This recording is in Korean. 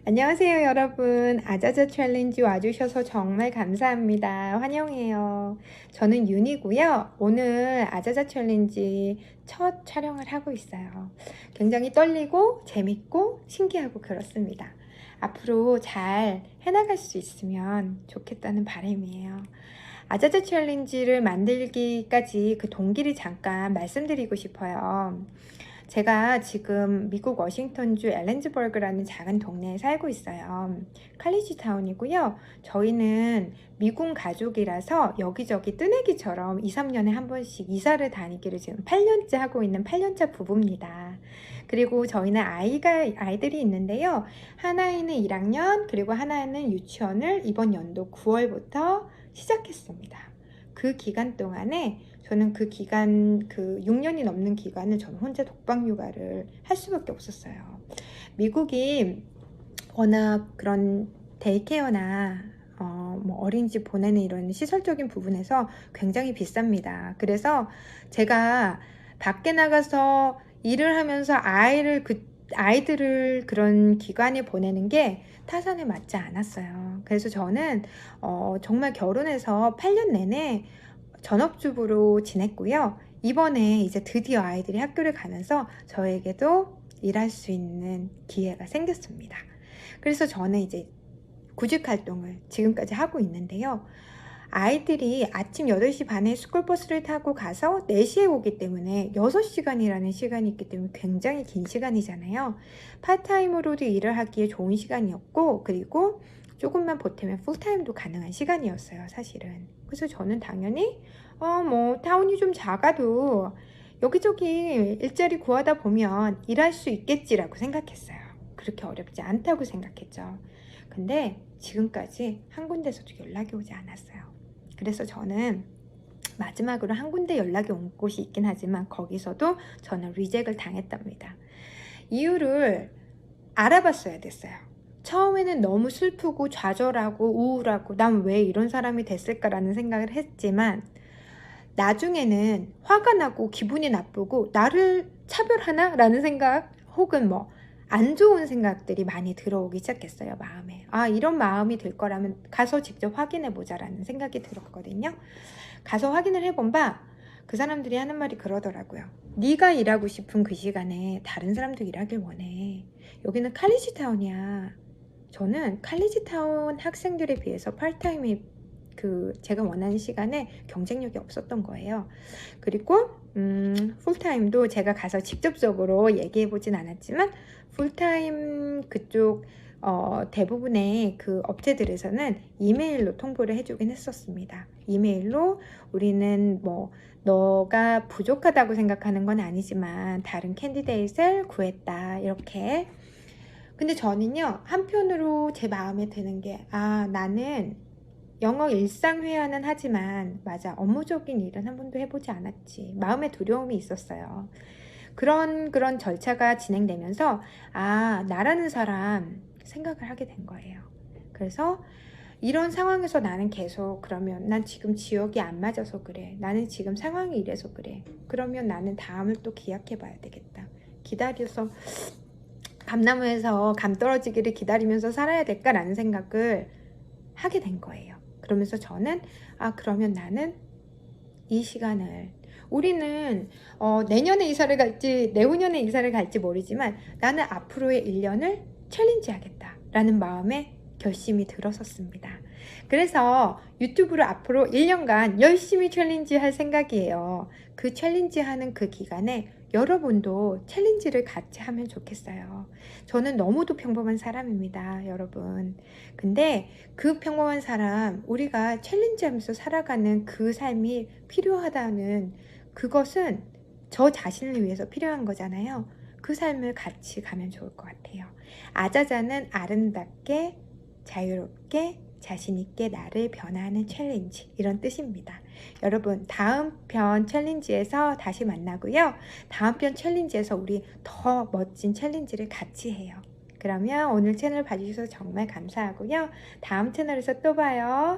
안녕하세요, 여러분. 아자자 챌린지 와주셔서 정말 감사합니다. 환영해요. 저는 윤이고요. 오늘 아자자 챌린지 첫 촬영을 하고 있어요. 굉장히 떨리고 재밌고 신기하고 그렇습니다. 앞으로 잘 해나갈 수 있으면 좋겠다는 바람이에요. 아자자 챌린지를 만들기까지 그 동기를 잠깐 말씀드리고 싶어요. 제가 지금 미국 워싱턴주 엘렌즈버그라는 작은 동네에 살고 있어요. 칼리지 타운이고요. 저희는 미군 가족이라서 여기저기 뜨내기처럼 2, 3년에 한 번씩 이사를 다니기를 지금 8년째 하고 있는 8년차 부부입니다. 그리고 저희는 아이들이 있는데요. 하나는 1학년, 그리고 하나는 유치원을 이번 연도 9월부터 시작했습니다. 그 기간 동안에 저는 그 6년이 넘는 기간을 저는 혼자 독방 육아를 할 수밖에 없었어요. 미국이 워낙 그런 데이케어나 어린이집 보내는 이런 시설적인 부분에서 굉장히 비쌉니다. 그래서 제가 밖에 나가서 일을 하면서 아이들을 그런 기관에 보내는 게 타산에 맞지 않았어요. 그래서 저는 정말 결혼해서 8년 내내 전업주부로 지냈고요. 이번에 이제 드디어 아이들이 학교를 가면서 저에게도 일할 수 있는 기회가 생겼습니다. 그래서 저는 이제 구직 활동을 지금까지 하고 있는데요. 아이들이 아침 8시 반에 스쿨버스를 타고 가서 4시에 오기 때문에 6시간이라는 시간이 있기 때문에 굉장히 긴 시간이잖아요. 파트타임으로도 일을 하기에 좋은 시간이었고, 그리고 조금만 보태면 풀타임도 가능한 시간이었어요, 사실은. 그래서 저는 당연히 타운이 좀 작아도 여기저기 일자리 구하다 보면 일할 수 있겠지라고 생각했어요. 그렇게 어렵지 않다고 생각했죠. 근데 지금까지 한 군데서도 연락이 오지 않았어요. 그래서 저는 마지막으로 한 군데 연락이 온 곳이 있긴 하지만 거기서도 저는 리젝을 당했답니다. 이유를 알아봤어야 됐어요. 처음에는 너무 슬프고 좌절하고 우울하고 난 왜 이런 사람이 됐을까라는 생각을 했지만 나중에는 화가 나고 기분이 나쁘고 나를 차별하나? 라는 생각 혹은 안 좋은 생각들이 많이 들어오기 시작했어요, 마음에. 이런 마음이 들 거라면 가서 직접 확인해 보자라는 생각이 들었거든요. 가서 확인을 해본 바 그 사람들이 하는 말이 그러더라고요. 네가 일하고 싶은 그 시간에 다른 사람도 일하길 원해. 여기는 칼리지 타운이야. 저는 칼리지 타운 학생들에 비해서 파트타임이 제가 원하는 시간에 경쟁력이 없었던 거예요. 그리고 풀타임도 제가 가서 직접적으로 얘기해 보진 않았지만 풀타임 그쪽 대부분의 그 업체들에서는 이메일로 통보를 해주긴 했었습니다. 이메일로 우리는 너가 부족하다고 생각하는 건 아니지만 다른 캔디데이트를 구했다, 이렇게. 근데 저는요, 한편으로 제 마음에 드는 게 나는 영어 일상 회화는 하지만 맞아, 업무적인 일은 한 번도 해보지 않았지. 마음의 두려움이 있었어요. 그런 절차가 진행되면서 나라는 사람 생각을 하게 된 거예요. 그래서 이런 상황에서 나는 계속 그러면 난 지금 지역이 안 맞아서 그래. 나는 지금 상황이 이래서 그래. 그러면 나는 다음을 또 기약해 봐야 되겠다. 기다려서 감나무에서 감 떨어지기를 기다리면서 살아야 될까라는 생각을 하게 된 거예요. 그러면서 저는 그러면 나는 이 시간을 우리는 내년에 이사를 갈지 내후년에 이사를 갈지 모르지만 나는 앞으로의 1년을 챌린지 하겠다라는 마음에 결심이 들었었습니다. 그래서 유튜브를 앞으로 1년간 열심히 챌린지 할 생각이에요. 그 챌린지 하는 그 기간에 여러분도 챌린지를 같이 하면 좋겠어요. 저는 너무도 평범한 사람입니다, 여러분. 근데 그 평범한 사람, 우리가 챌린지 하면서 살아가는 그 삶이 필요하다는 그것은 저 자신을 위해서 필요한 거잖아요. 그 삶을 같이 가면 좋을 것 같아요. 아자자는 아름답게, 자유롭게, 자신있게 나를 변화하는 챌린지, 이런 뜻입니다. 여러분, 다음 편 챌린지에서 다시 만나고요. 다음 편 챌린지에서 우리 더 멋진 챌린지를 같이 해요. 그러면 오늘 채널 봐주셔서 정말 감사하고요. 다음 채널에서 또 봐요.